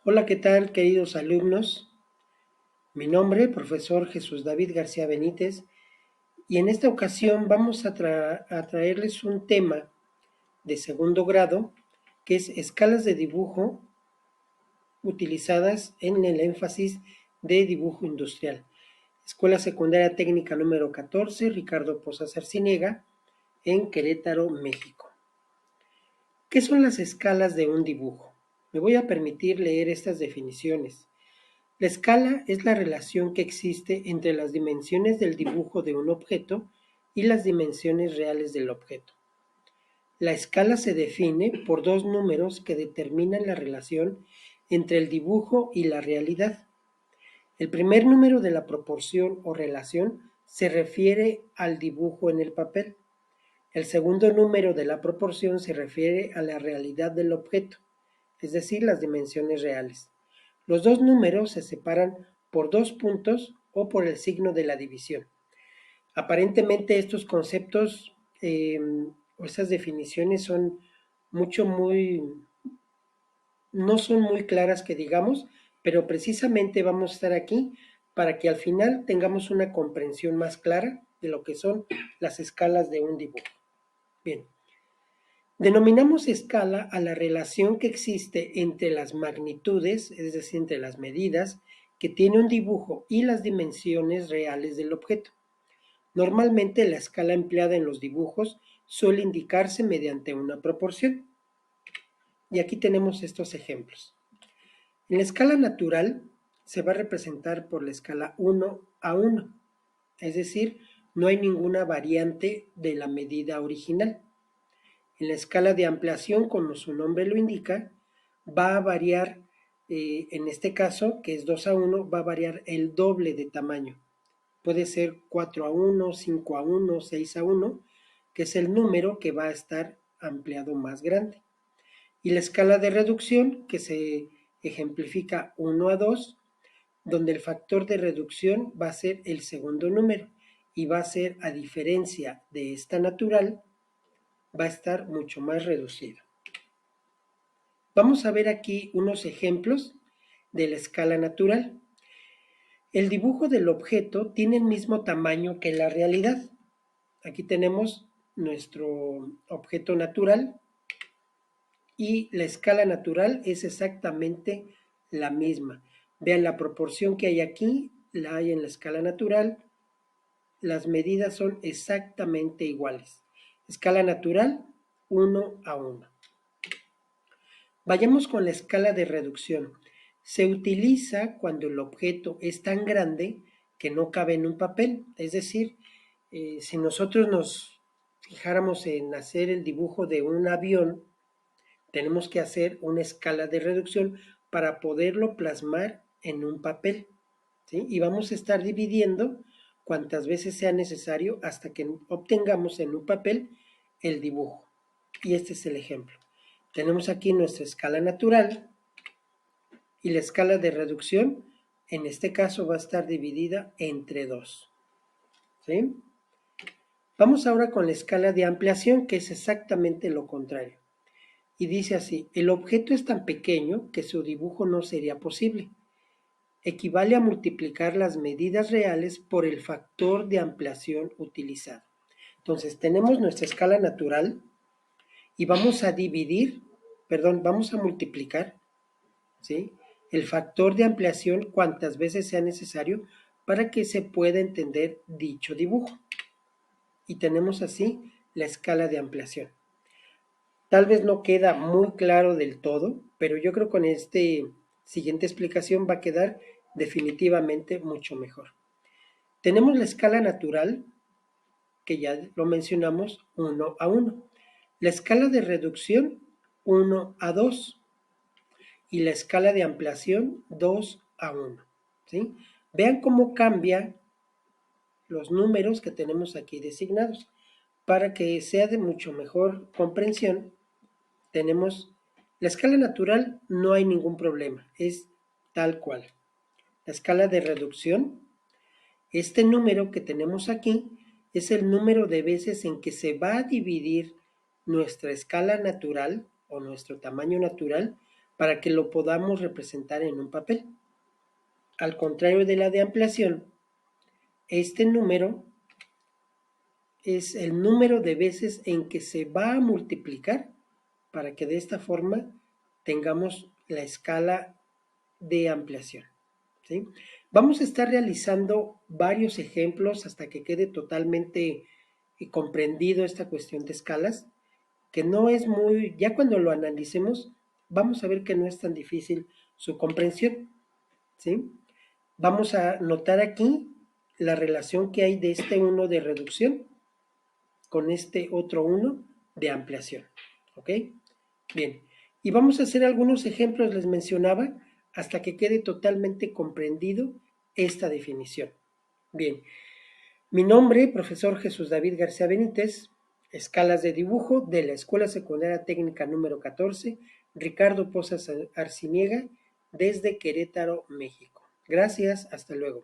Hola, ¿qué tal, queridos alumnos? Mi nombre, profesor Jesús David García Benítez, y en esta ocasión vamos a traerles un tema de segundo grado, que es escalas de dibujo utilizadas en el énfasis de dibujo industrial. Escuela Secundaria Técnica número 14, Ricardo Posas Arciniega, en Querétaro, México. ¿Qué son las escalas de un dibujo? Me voy a permitir leer estas definiciones. La escala es la relación que existe entre las dimensiones del dibujo de un objeto y las dimensiones reales del objeto. La escala se define por dos números que determinan la relación entre el dibujo y la realidad. El primer número de la proporción o relación se refiere al dibujo en el papel. El segundo número de la proporción se refiere a la realidad del objeto, es decir, las dimensiones reales. Los dos números se separan por dos puntos o por el signo de la división. Aparentemente estos conceptos o estas definiciones son no son muy claras que digamos, pero precisamente vamos a estar aquí para que al final tengamos una comprensión más clara de lo que son las escalas de un dibujo. Bien, denominamos escala a la relación que existe entre las magnitudes, es decir, entre las medidas que tiene un dibujo y las dimensiones reales del objeto. Normalmente la escala empleada en los dibujos suele indicarse mediante una proporción. Y aquí tenemos estos ejemplos. En la escala natural se va a representar por la escala 1:1, es decir, no hay ninguna variante de la medida original. En la escala de ampliación, como su nombre lo indica, va a variar, en este caso, que es 2:1, va a variar el doble de tamaño. Puede ser 4:1, 5:1, 6:1, que es el número que va a estar ampliado más grande. Y la escala de reducción, que se ejemplifica 1:2, donde el factor de reducción va a ser el segundo número y va a ser, a diferencia de esta natural, va a estar mucho más reducido. Vamos a ver aquí unos ejemplos de la escala natural. El dibujo del objeto tiene el mismo tamaño que la realidad. Aquí tenemos nuestro objeto natural y la escala natural es exactamente la misma. Vean la proporción que hay aquí, la hay en la escala natural. Las medidas son exactamente iguales. Escala natural 1:1. Vayamos con la escala de reducción. Se utiliza cuando el objeto es tan grande que no cabe en un papel. Es decir, si nosotros nos fijáramos en hacer el dibujo de un avión, tenemos que hacer una escala de reducción para poderlo plasmar en un papel, ¿sí? Y vamos a estar dividiendo cuantas veces sea necesario hasta que obtengamos en un papel el dibujo. Y este es el ejemplo. Tenemos aquí nuestra escala natural y la escala de reducción, en este caso, va a estar dividida entre 2. ¿Sí? Vamos ahora con la escala de ampliación, que es exactamente lo contrario. Y dice así: el objeto es tan pequeño que su dibujo no sería posible. Equivale a multiplicar las medidas reales por el factor de ampliación utilizado. Entonces tenemos nuestra escala natural y vamos a vamos a multiplicar, ¿sí?, el factor de ampliación cuantas veces sea necesario para que se pueda entender dicho dibujo. Y tenemos así la escala de ampliación. Tal vez no queda muy claro del todo, pero yo creo que con esta siguiente explicación va a quedar definitivamente mucho mejor. Tenemos la escala natural, que ya lo mencionamos, 1:1. La escala de reducción, 1:2. Y la escala de ampliación, 2:1. ¿Sí? Vean cómo cambian los números que tenemos aquí designados. Para que sea de mucho mejor comprensión, tenemos la escala natural, no hay ningún problema, es tal cual. La escala de reducción, este número que tenemos aquí es el número de veces en que se va a dividir nuestra escala natural o nuestro tamaño natural para que lo podamos representar en un papel. Al contrario de la de ampliación, este número es el número de veces en que se va a multiplicar para que de esta forma tengamos la escala de ampliación. ¿Sí? Vamos a estar realizando varios ejemplos hasta que quede totalmente comprendido esta cuestión de escalas, que no es muy, ya cuando lo analicemos, vamos a ver que no es tan difícil su comprensión. ¿Sí? Vamos a notar aquí la relación que hay de este 1 de reducción con este otro 1 de ampliación. ¿Ok? Bien, y vamos a hacer algunos ejemplos, les mencionaba, hasta que quede totalmente comprendido esta definición. Bien, mi nombre, profesor Jesús David García Benítez, escalas de dibujo de la Escuela Secundaria Técnica número 14, Ricardo Pozas Arciniega, desde Querétaro, México. Gracias, hasta luego.